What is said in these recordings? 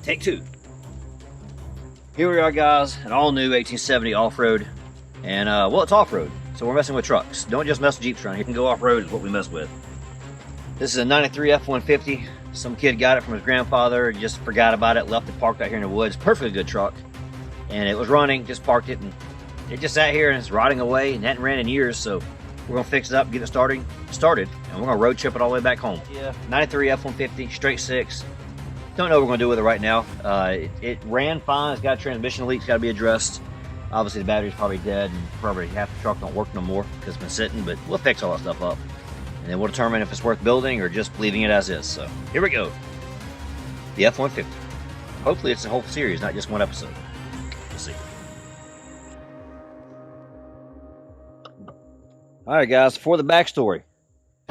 Take two. Here we are, guys, an all-new 1870 off-road, and well, it's off-road, so we're messing with trucks. Don't just mess with Jeeps around here. You can go off-road is what we mess with. This is a 93 F-150. Some kid got it from his grandfather, just forgot about it, left it parked out here in the woods. Perfectly good truck, and it was running, just parked it, and it just sat here and it's rotting away and hadn't ran in years, so we're gonna fix it up, get it started, and we're gonna road trip it all the way back home. Yeah, 93 F-150, straight six. Don't know what we're gonna do with it right now. It ran fine. It's got a transmission leak, it's got to be addressed. Obviously the battery's probably dead, and probably half the truck don't work no more because it's been sitting, but we'll fix all that stuff up. And then we'll determine if it's worth building or just leaving it as is. So here we go. The F-150. Hopefully it's a whole series, not just one episode. We'll see. Alright guys, for the backstory.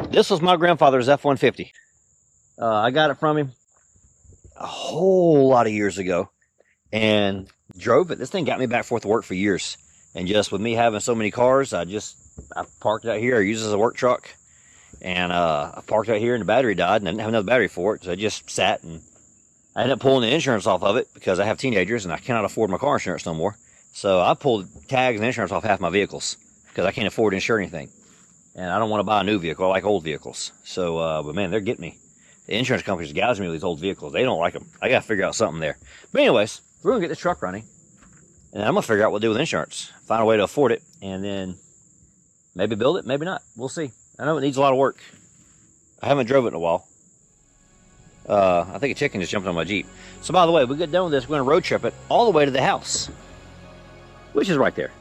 This was my grandfather's F-150. I got it from him a whole lot of years ago and drove it. This thing got me back and forth to work for years. And just with me having so many cars, I parked it out here. I used it as a work truck. And I parked out here and the battery died and I didn't have another battery for it. So I just sat and I ended up pulling the insurance off of it because I have teenagers and I cannot afford my car insurance no more. So I pulled tags and insurance off half my vehicles because I can't afford to insure anything. And I don't want to buy a new vehicle. I like old vehicles. So, but man, they're getting me. The insurance companies are gouging me with these old vehicles. They don't like them. I got to figure out something there. But anyways, we're going to get this truck running. And I'm going to figure out what to do with insurance. Find a way to afford it. And then maybe build it, maybe not. We'll see. I know it needs a lot of work. I haven't drove it in a while. I think a chicken just jumped on my Jeep. So by the way, we get done with this, we're going to road trip it all the way to the house. Which is right there.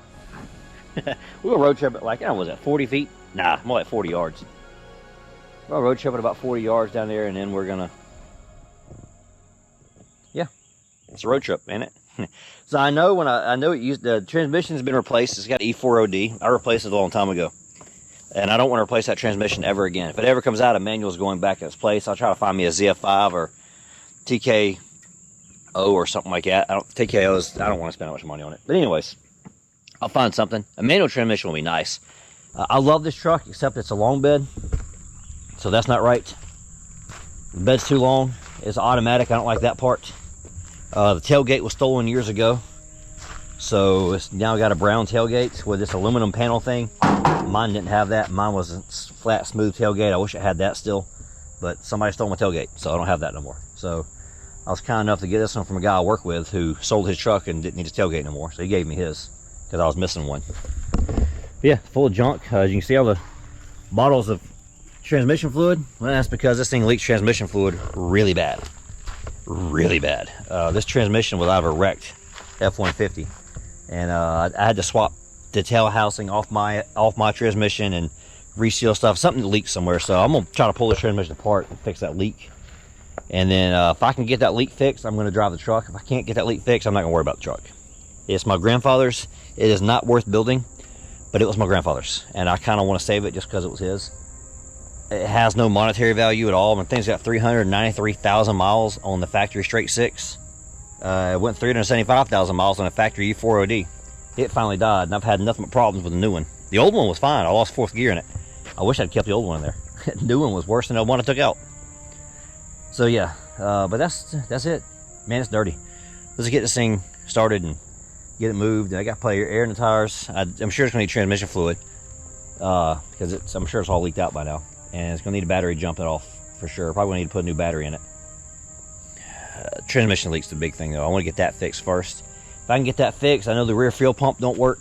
We'll road trip it like, I don't know, was that 40 feet? Nah, more like 40 yards. We'll road trip it about 40 yards down there, and then we're gonna, yeah, it's a road trip, ain't it? So I know when I know it used, the transmission's been replaced. It's got E4OD. I replaced it a long time ago, and I don't want to replace that transmission ever again. If it ever comes out, a manual's going back in its place. I'll try to find me a ZF5 or TKO or something like that. TKOs, I don't want to spend that much money on it. But anyways, I'll find something. A manual transmission will be nice. I love this truck, except it's a long bed. So that's not right. The bed's too long. It's automatic. I don't like that part. The tailgate was stolen years ago. So it's now got a brown tailgate with this aluminum panel thing. Mine didn't have that. Mine was a flat, smooth tailgate. I wish it had that still. But somebody stole my tailgate, so I don't have that no more. So I was kind enough to get this one from a guy I work with who sold his truck and didn't need his tailgate no more. So he gave me his because I was missing one. But yeah, full of junk. As you can see, all the bottles of transmission fluid. Well, that's because this thing leaks transmission fluid really bad. Really bad. This transmission was out of a wrecked F-150. And I had to swap the tail housing off my transmission and reseal stuff. Something leaked somewhere. So I'm going to try to pull the transmission apart and fix that leak. And then if I can get that leak fixed, I'm going to drive the truck. If I can't get that leak fixed, I'm not going to worry about the truck. It's my grandfather's. It is not worth building, but it was my grandfather's. And I kind of want to save it just because it was his. It has no monetary value at all. The thing's got 393,000 miles on the factory straight six. It went 375,000 miles on a factory E4OD. It finally died, and I've had nothing but problems with the new one. The old one was fine. I lost fourth gear in it. I wish I'd kept the old one in there. The new one was worse than the one I took out. So yeah, but that's it. Man, it's dirty. Let's get this thing started and get it moved. I got to put air in the tires. I'm sure it's going to need transmission fluid because I'm sure it's all leaked out by now. And it's going to need a battery jumping off for sure. Probably going to need to put a new battery in it. Transmission leak's the big thing though. I want to get that fixed first. If I can get that fixed, I know the rear fuel pump don't work.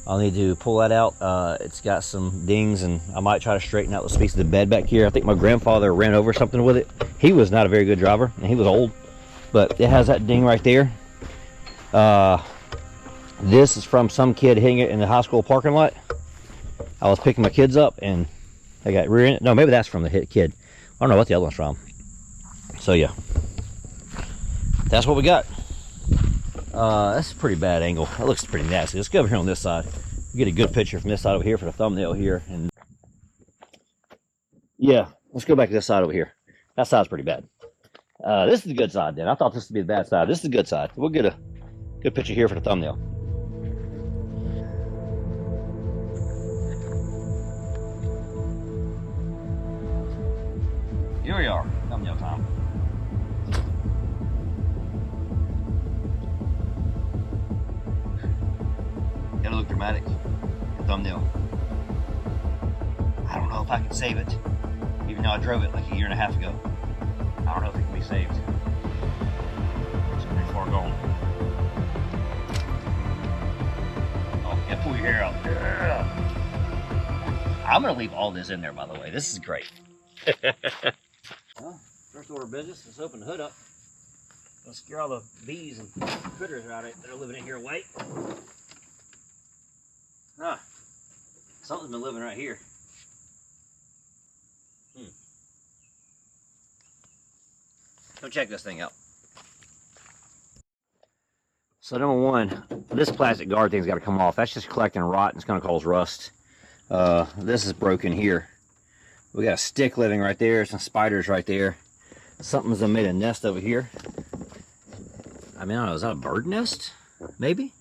I'll need to pull that out. It's got some dings, and I might try to straighten out the piece of the bed back here. I think my grandfather ran over something with it. He was not a very good driver, and he was old. But it has that ding right there. This is from some kid hitting it in the high school parking lot. I was picking my kids up, and they got rear end. No, maybe that's from the hit kid. I don't know what the other one's from. So yeah, that's what we got. That's a pretty bad angle. That looks pretty nasty. Let's go over here on this side. Get a good picture from this side over here for the thumbnail here. And yeah, let's go back to this side over here. That side's pretty bad. This is the good side then. I thought this would be the bad side. This is the good side. We'll get a good picture here for the thumbnail. Here we are, thumbnail time. dramatic thumbnail. I don't know if I can save it, even though I drove it like a year and a half ago. I don't know if it can be saved. It's pretty far gone. Oh, yeah, pull your hair out. Yeah. I'm gonna leave all this in there, by the way. This is great. Well, first order of business, let's open the hood up. Let's scare all the bees and critters out that are living in here away. Ah, something's been living right here. Go check this thing out. So number one, this plastic guard thing's got to come off. That's just collecting rot and it's going to cause rust. This is broken here. We got a stick living right there. Some spiders right there. Something's made a nest over here. I mean, I don't know, is that a bird nest? Maybe?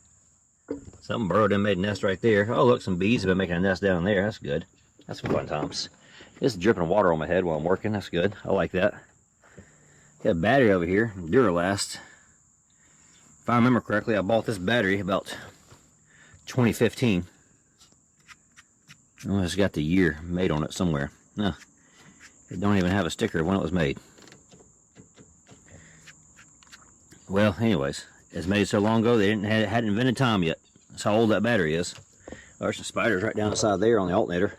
Something burrowed and made a nest right there. Oh, look, some bees have been making a nest down there. That's good. That's some fun times. This is dripping water on my head while I'm working. That's good. I like that. Got a battery over here, Duralast. If I remember correctly, I bought this battery about 2015. Oh, it's got the year made on it somewhere. No, it don't even have a sticker of when it was made. Well, anyways, it's made so long ago they hadn't invented time yet. That's how old that battery is. There's some spiders right down the side there on the alternator.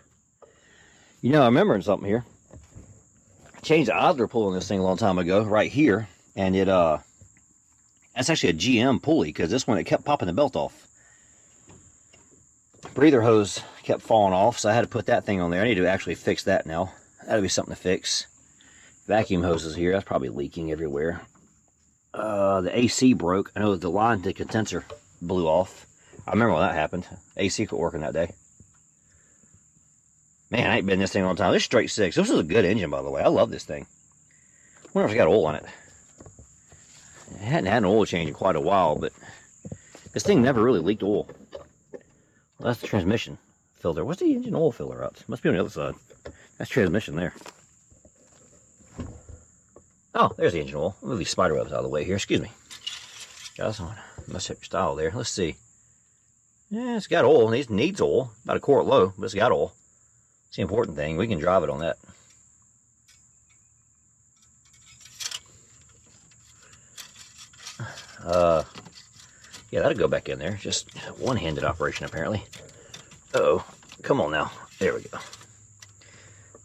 You know, I'm remembering something here. I changed the idler pulley on this thing a long time ago, right here, and it that's actually a GM pulley because this one it kept popping the belt off. Breather hose kept falling off, so I had to put that thing on there. I need to actually fix that now. That'll be something to fix. Vacuum hoses here, that's probably leaking everywhere. The AC broke. I know the line to condenser blew off. I remember when that happened. AC quit working that day. Man, I ain't been in this thing a long time. This is straight six. This is a good engine, by the way. I love this thing. I wonder if it's got oil on it. It hadn't had an oil change in quite a while, but this thing never really leaked oil. Well, that's the transmission filter. What's the engine oil filler out? Must be on the other side. That's transmission there. Oh, there's the engine oil. Move these spider webs out of the way here. Excuse me. Got this on. Must have your style there. Let's see. Yeah, it's got oil. It needs oil. About a quart low, but it's got oil. It's the important thing. We can drive it on that. Yeah, that'll go back in there. Just one-handed operation, apparently. Uh-oh. Come on now. There we go.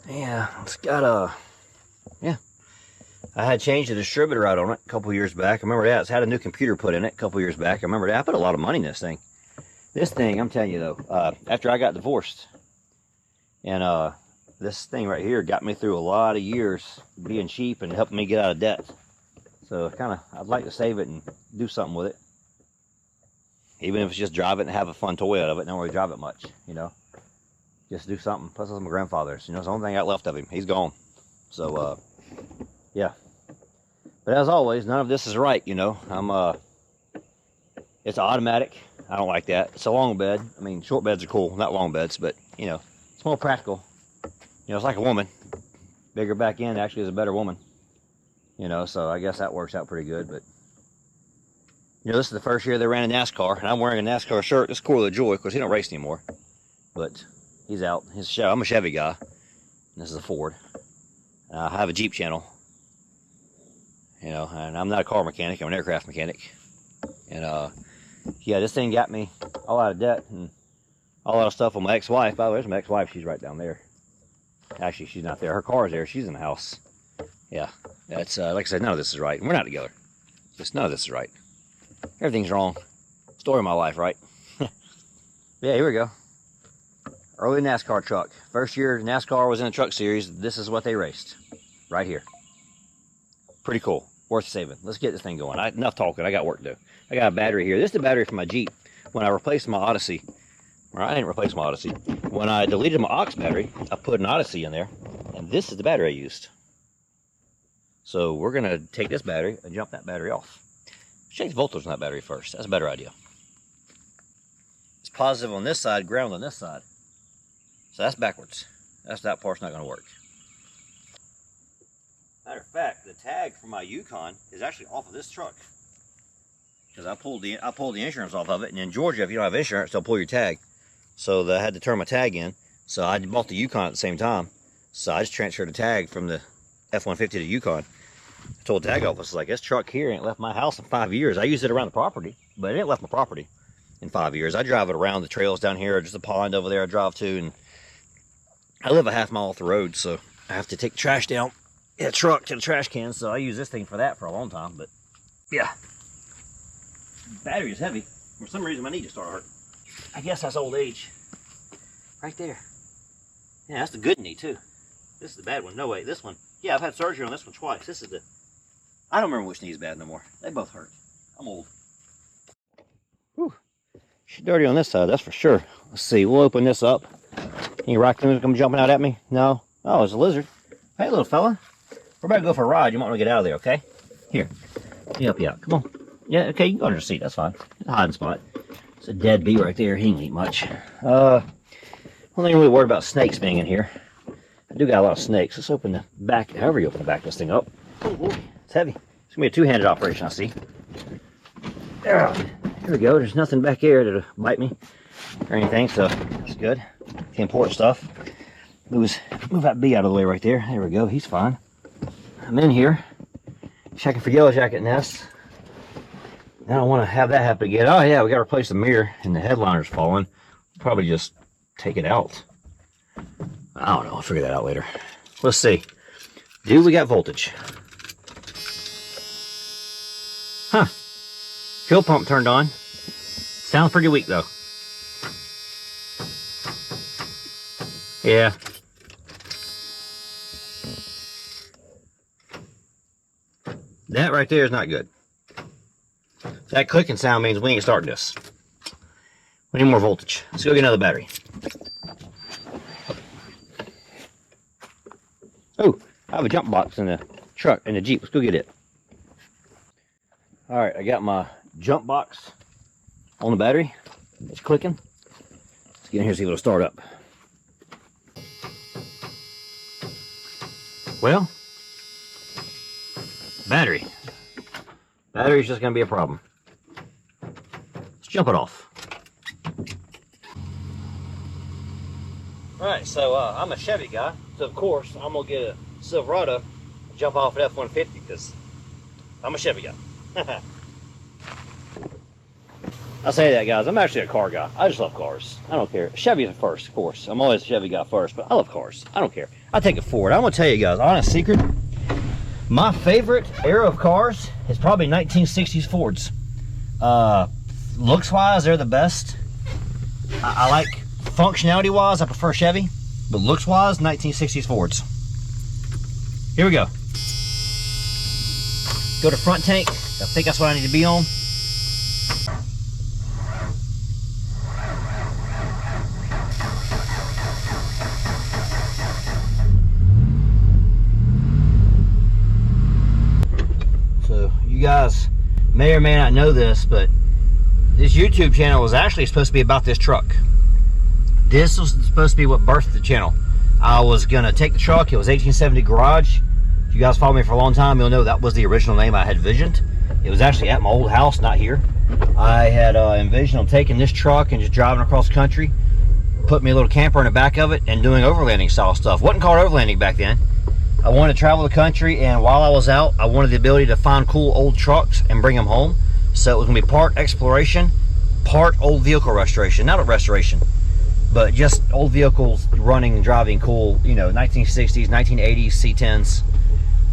Yeah, it's got a... Yeah. I had changed the distributor out on it a couple years back. I remember that. It's had a new computer put in it a couple years back. I remember that. I put a lot of money in this thing. This thing, I'm telling you, though, after I got divorced, and this thing right here got me through a lot of years being cheap and helping me get out of debt. So I'd like to save it and do something with it. Even if it's just drive it and have a fun toy out of it. Don't really drive it much, you know. Just do something. Plus, it's my grandfather's. You know, it's the only thing I got left of him. He's gone. So, yeah. But as always, none of this is right, you know. It's automatic. I don't like that. It's a long bed. I mean, short beds are cool, not long beds, but, you know, it's more practical. You know, it's like a woman. Bigger back end actually is a better woman. You know, so I guess that works out pretty good, but... You know, this is the first year they ran a NASCAR, and I'm wearing a NASCAR shirt. This is Corey LaJoy, because he don't race anymore. But he's out. I'm a Chevy guy. And this is a Ford. I have a Jeep channel. You know, and I'm not a car mechanic. I'm an aircraft mechanic. And, yeah, this thing got me all out of debt and all out of stuff with my ex-wife. By the way, there's my ex-wife. She's right down there. Actually, she's not there. Her car's there. She's in the house. Yeah, that's, like I said, none of this is right. And we're not together. Just none of this is right. Everything's wrong. Story of my life, right? Yeah, here we go. Early NASCAR truck. First year NASCAR was in the truck series. This is what they raced. Right here. Pretty cool. Worth saving. Let's get this thing going. Enough talking. I got work to do. I got a battery here. This is the battery for my Jeep. When I replaced my Odyssey. Or I didn't replace my Odyssey. When I deleted my aux battery, I put an Odyssey in there. And this is the battery I used. So we're going to take this battery and jump that battery off. Check the voltage on that battery first. That's a better idea. It's positive on this side, ground on this side. So that's backwards. That part's not going to work. Matter of fact, the tag for my Yukon is actually off of this truck. because I pulled the insurance off of it. And in Georgia, if you don't have insurance, they'll pull your tag. So I had to turn my tag in. So I bought the Yukon at the same time. So I just transferred the tag from the F-150 to Yukon. I told the tag office, like, this truck here ain't left my house in 5 years. I used it around the property, but it ain't left my property in 5 years. I drive it around the trails down here, just a pond over there I drive to, and I live a half mile off the road, so I have to take the trash down in a truck to the trash can, so I use this thing for that for a long time, but yeah. Battery is heavy. For some reason, my knee just started hurting. I guess that's old age. Right there. Yeah, that's the good knee, too. This is the bad one. No, wait, this one. Yeah, I've had surgery on this one twice. This is the... I don't remember which knee is bad no more. They both hurt. I'm old. Whew. She's dirty on this side, that's for sure. Let's see, we'll open this up. Any raccoons come jumping out at me? No? Oh, it's a lizard. Hey, little fella. We're about to go for a ride. You might want to get out of there, okay? Here. Let me help you out. Come on. Yeah, okay, you can go under the seat. That's fine. It's a hiding spot. It's a dead bee right there. He ain't eat much. I'm not really worried about snakes being in here. I do got a lot of snakes. Let's open the back. However you open the back of this thing up. Oh, boy. It's heavy. It's going to be a two-handed operation, I see. There we go. There's nothing back here that'll bite me or anything, so that's good. The important stuff. Move that bee out of the way right there. There we go. He's fine. I'm in here. Checking for yellow jacket nests. I don't want to have that happen again. Oh, yeah, we got to replace the mirror, and the headliner's falling. Probably just take it out. I don't know. I'll figure that out later. Let's see. Do we got voltage? Huh. Fuel pump turned on. Sounds pretty weak, though. Yeah. That right there is not good. That clicking sound means we ain't starting this. We need more voltage. Let's go get another battery. Oh, I have a jump box in the truck, in the Jeep. Let's go get it. All right, I got my jump box on the battery. It's clicking. Let's get in here and see if it'll start up. Well, battery. Battery's just going to be a problem. Let's jump it off. Alright, so I'm a Chevy guy, so of course I'm going to get a Silverado and jump off at F-150 because I'm a Chevy guy. I say that, guys. I'm actually a car guy. I just love cars. I don't care. Chevy is first, of course. I'm always a Chevy guy first, but I love cars. I don't care. I take it forward. I'm going to tell you guys, honest secret, my favorite era of cars is probably 1960s Fords. Looks-wise, they're the best. I like functionality-wise, I prefer Chevy, but looks-wise, 1960s Fords. Here we go. Go to front tank. I think that's what I need to be on. You guys may or may not know this, but this YouTube channel was actually supposed to be about this truck. This was supposed to be what birthed the channel. I was going to take the truck. It was 1870 Garage. If you guys follow me for a long time, you'll know that was the original name I had visioned. It was actually at my old house, not here. I had envisioned on taking this truck and just driving across the country, putting me a little camper in the back of it, and doing overlanding style stuff. Wasn't called overlanding back then. I wanted to travel the country, and while I was out, I wanted the ability to find cool old trucks and bring them home. So it was going to be part exploration, part old vehicle restoration. Not a restoration, but just old vehicles running and driving cool, you know, 1960s, 1980s C10s.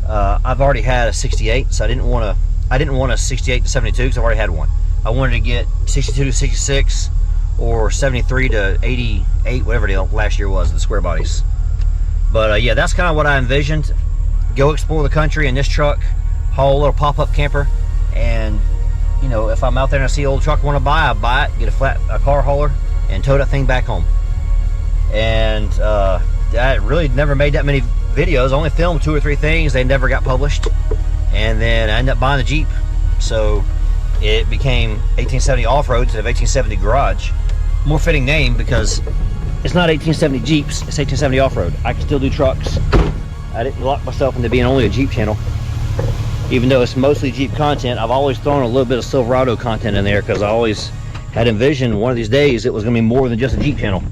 I've already had a 68, so I didn't want a 68 to 72 because I've already had one. I wanted to get 62 to 66 or 73 to 88, whatever the last year was, the square bodies. But yeah, that's kind of what I envisioned. Go explore the country in this truck, haul a little pop-up camper, and you know, if I'm out there and I see an old truck I want to buy, I buy it, get a car hauler, and tow that thing back home. And I really never made that many videos. I only filmed 2 or 3 things. They never got published. And then I ended up buying the Jeep. So it became 1870 Off-Road instead of 1870 Garage. More fitting name because it's not 1870 Jeeps, it's 1870 Off-Road. I can still do trucks. I didn't lock myself into being only a Jeep channel. Even though it's mostly Jeep content, I've always thrown a little bit of Silverado content in there because I always had envisioned one of these days it was going to be more than just a Jeep channel.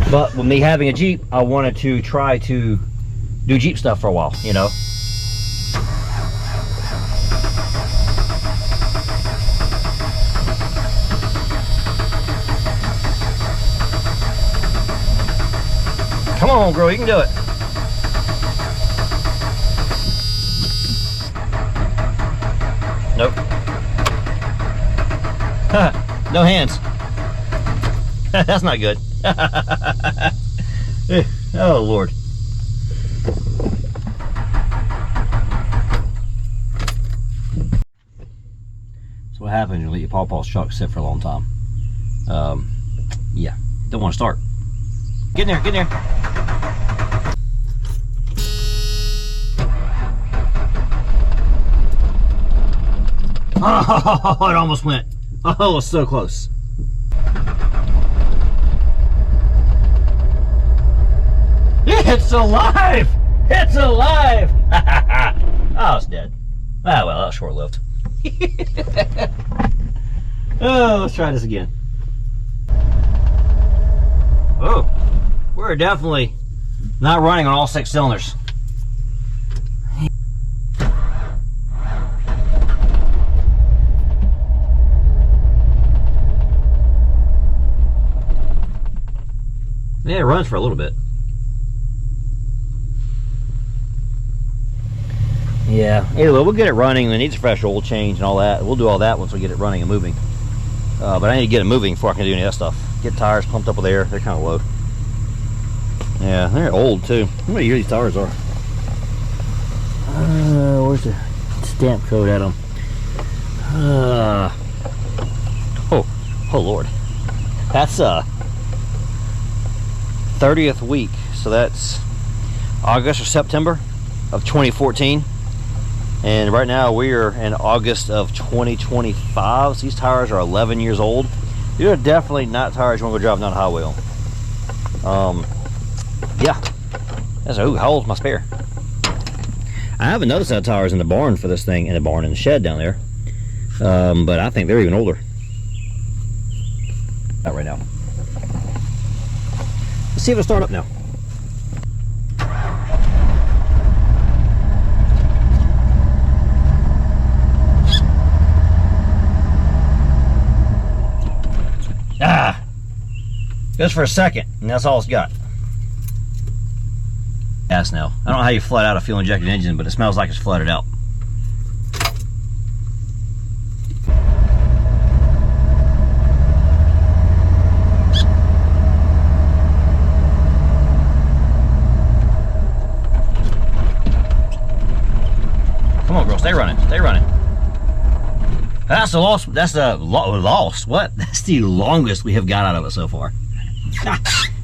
But with me having a Jeep, I wanted to try to do Jeep stuff for a while, you know. Come on, girl, you can do it. Nope. No hands. That's not good. Oh, Lord. That's what happens when you let your pawpaw's truck sit for a long time. Yeah, don't want to start. Get in there, get in there. Oh, it almost went. Oh, it's so close. It's alive! It's alive! Oh, it's dead. Ah, well, that was short-lived. Oh, let's try this again. Oh, we're definitely not running on all 6 cylinders. Yeah, it runs for a little bit. Yeah, anyway, we'll get it running. It needs a fresh oil change and all that. We'll do all that once we get it running and moving. But I need to get it moving before I can do any of that stuff. Get tires pumped up with air. They're kind of low. Yeah, they're old too. How many years these tires are? Where's the stamp code at them? Oh Lord. That's 30th week, so that's August or September of 2014, and right now we are in August of 2025. So these tires are 11 years old. These are definitely not tires you want to go driving down the highway on. Yeah, that's how old's my spare? I have another set of tires in the barn for this thing, in the shed down there, but I think they're even older. Not right now. Let's see if it'll start up now. Ah! Just for a second, and that's all it's got. Gas now. I don't know how you flood out a fuel injected engine, but it smells like it's flooded out. Stay running, stay running. That's the loss. That's the loss. What? That's the longest we have got out of it so far.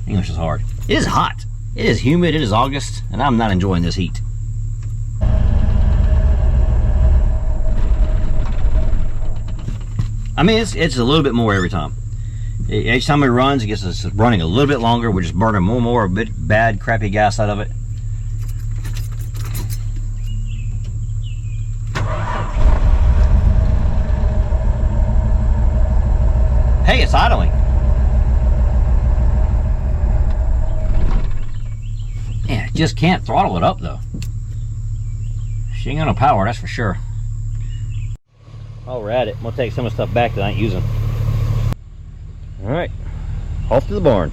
English is hard. It is hot. It is humid. It is August, and I'm not enjoying this heat. I mean, it's a little bit more every time. Each time it runs, it gets us running a little bit longer. We're just burning more and more bad, crappy gas out of it. Hey, it's idling. Man, it just can't throttle it up though. She ain't got no power, that's for sure. While we're at it, I'm gonna take some of the stuff back that I ain't using. Alright, off to the barn.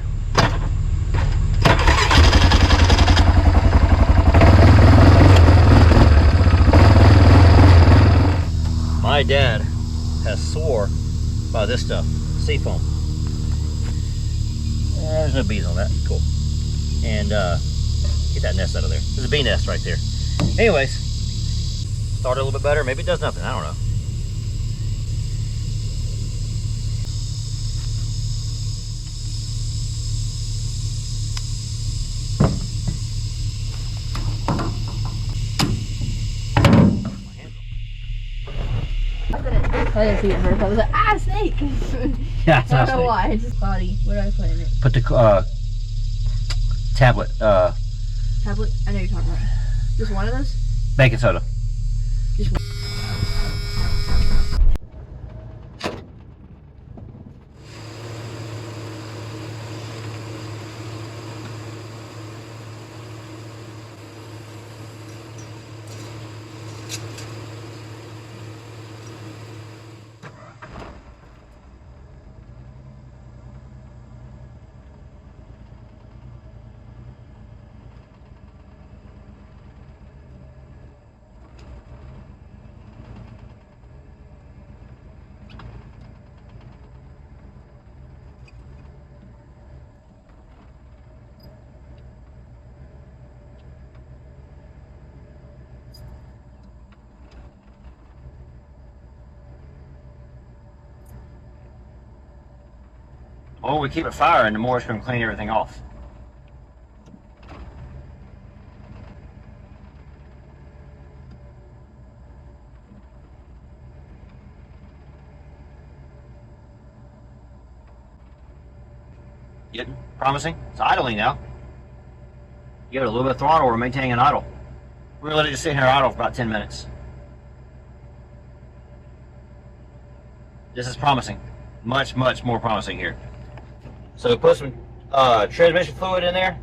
My dad has swore by this stuff. Seafoam. There's no bees on that. Cool. And get that nest out of there. There's a bee nest right there. Anyways, start a little bit better. Maybe it does nothing. I don't know. I didn't see it first. I was like, ah, snake! Yeah, I don't know why. I just body. What do I put in it? Put the tablet. Tablet? I know you're talking about. Just one of those? Baking soda. Just The more we keep it firing, the more it's going to clean everything off. Getting promising. It's idling now. Give it a little bit of throttle. We're maintaining an idle. We're going to let it just sit here idle for about 10 minutes. This is promising. Much, much more promising here. So put some transmission fluid in there.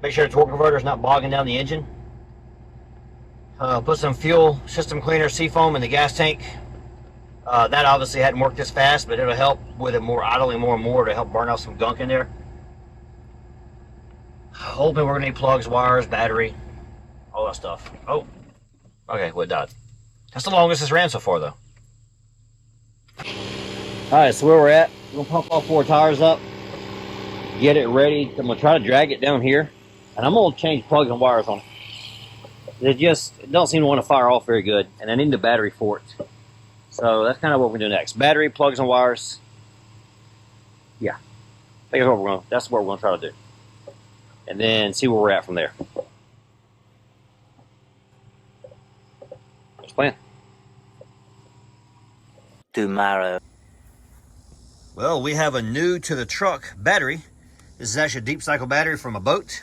Make sure the torque converter is not bogging down the engine. Put some fuel system cleaner seafoam in the gas tank. That obviously hadn't worked this fast, but it'll help with it more idling more and more to help burn off some gunk in there. Ultimately, we're gonna need plugs, wires, battery, all that stuff. Oh, okay, well, it died. That's the longest it's ran so far, though. All right, so where we're at, we're gonna pump all 4 tires up, get it ready. I'm gonna try to drag it down here, and I'm gonna change plugs and wires on it. It don't seem to want to fire off very good, and I need the battery for it. So that's kind of what we're doing next. Battery, plugs, and wires. Yeah, I think that's what we're gonna try to do, and then see where we're at from there. Let's plan. Tomorrow. Well, we have a new to the truck battery. This is actually a deep cycle battery from a boat.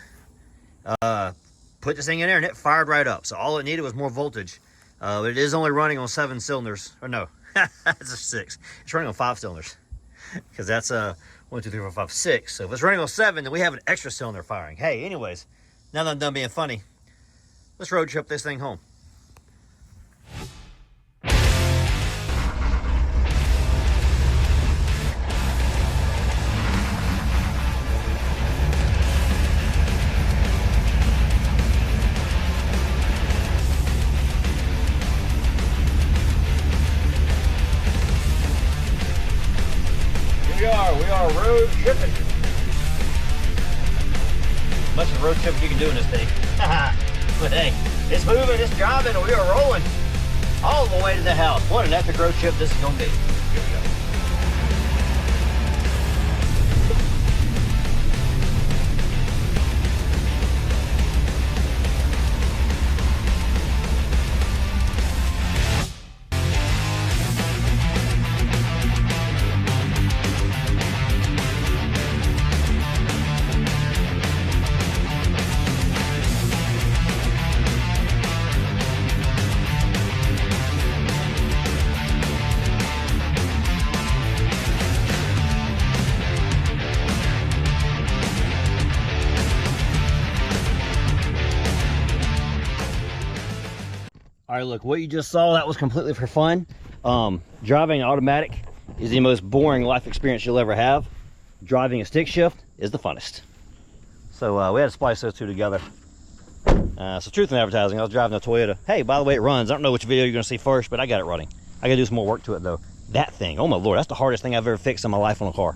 Put this thing in there and it fired right up. So all it needed was more voltage. But it is only running on 7 cylinders. Or no, it's a 6. It's running on 5 cylinders. Because that's 1, 2, 3, 4, 5, 6. So if it's running on 7, then we have an extra cylinder firing. Hey, anyways, now that I'm done being funny, let's road trip this thing home. We are road tripping. Much of road tripping you can do in this thing. But hey, it's moving, it's driving, and we are rolling all the way to the house. What an epic road trip this is going to be. Here we go. All right, look, what you just saw, that was completely for fun. Driving automatic is the most boring life experience you'll ever have. Driving a stick shift is the funnest. So we had to splice those two together. So truth in advertising, I was driving a Toyota. Hey, by the way, it runs. I don't know which video you're gonna see first, but I got it running. I gotta do some more work to it though. That thing, oh my Lord, that's the hardest thing I've ever fixed in my life on a car.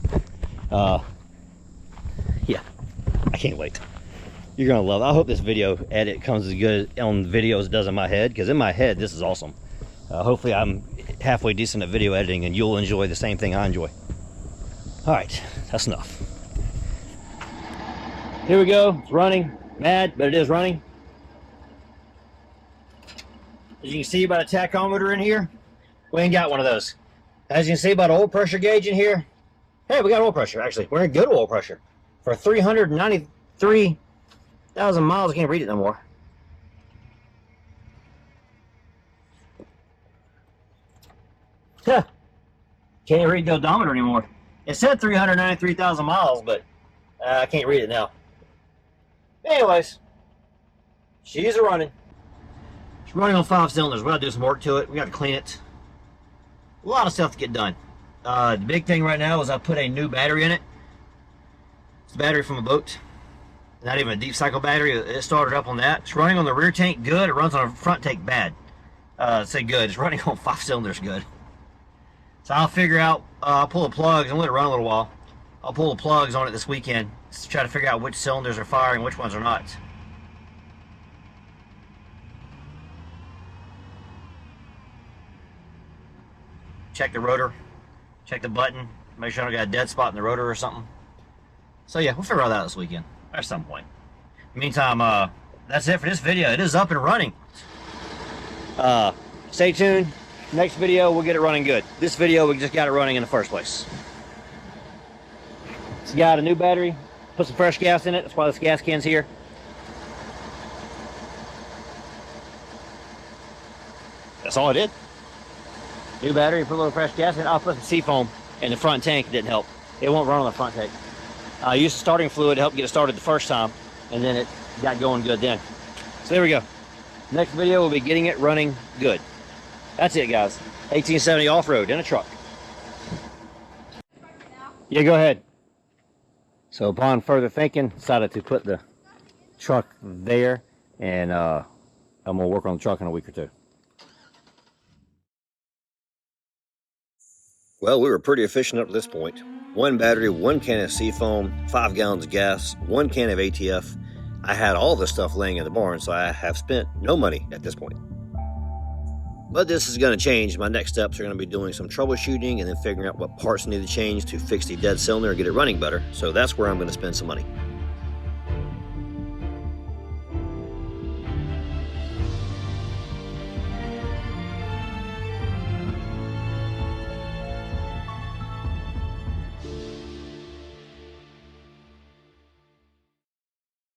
Yeah, I can't wait. You're gonna love it. I hope this video edit comes as good on video as it does in my head, because in my head, this is awesome. Hopefully I'm halfway decent at video editing and you'll enjoy the same thing I enjoy. All right, that's enough. Here we go, it's running. Mad, but it is running. As you can see by the tachometer in here, we ain't got one of those. As you can see by the oil pressure gauge in here, hey, we got oil pressure, actually. We're in good oil pressure. For 393,000 miles, I can't read it no more. Can't read the odometer anymore. It said 393,000 miles, but I can't read it now. Anyways, she's running. It's running on 5 cylinders. We gotta do some work to it. We gotta clean it. A lot of stuff to get done. The big thing right now is I put a new battery in it. It's a battery from a boat. Not even a deep cycle battery. It started up on that. It's running on the rear tank good. It runs on the front tank bad. Say good. It's running on 5 cylinders good. So I'll figure out, I'll pull the plugs and let it run a little while. I'll pull the plugs on it this weekend to try to figure out which cylinders are firing and which ones are not. Check the rotor, check the button, make sure I don't got a dead spot in the rotor or something. So yeah, we'll figure all that this weekend at some point. Meantime, that's it for this video. It is up and running. Stay tuned. Next video, we'll get it running good. This video, we just got it running in the first place. It's got a new battery. Put some fresh gas in it. That's why this gas can's here. That's all I did. New battery, put a little fresh gas in it. I'll put some seafoam in the front tank. It didn't help. It won't run on the front tank. I used the starting fluid to help get it started the first time, and then it got going good then. So there we go. Next video, we'll be getting it running good. That's it, guys. 1870 off-road in a truck. Yeah, go ahead. So upon further thinking, decided to put the truck there, and I'm going to work on the truck in a week or two. Well, we were pretty efficient up to this point. 1 battery, 1 can of seafoam, 5 gallons of gas, 1 can of ATF. I had all this stuff laying in the barn, so I have spent no money at this point. But this is going to change. My next steps are going to be doing some troubleshooting and then figuring out what parts need to change to fix the dead cylinder and get it running better. So that's where I'm going to spend some money.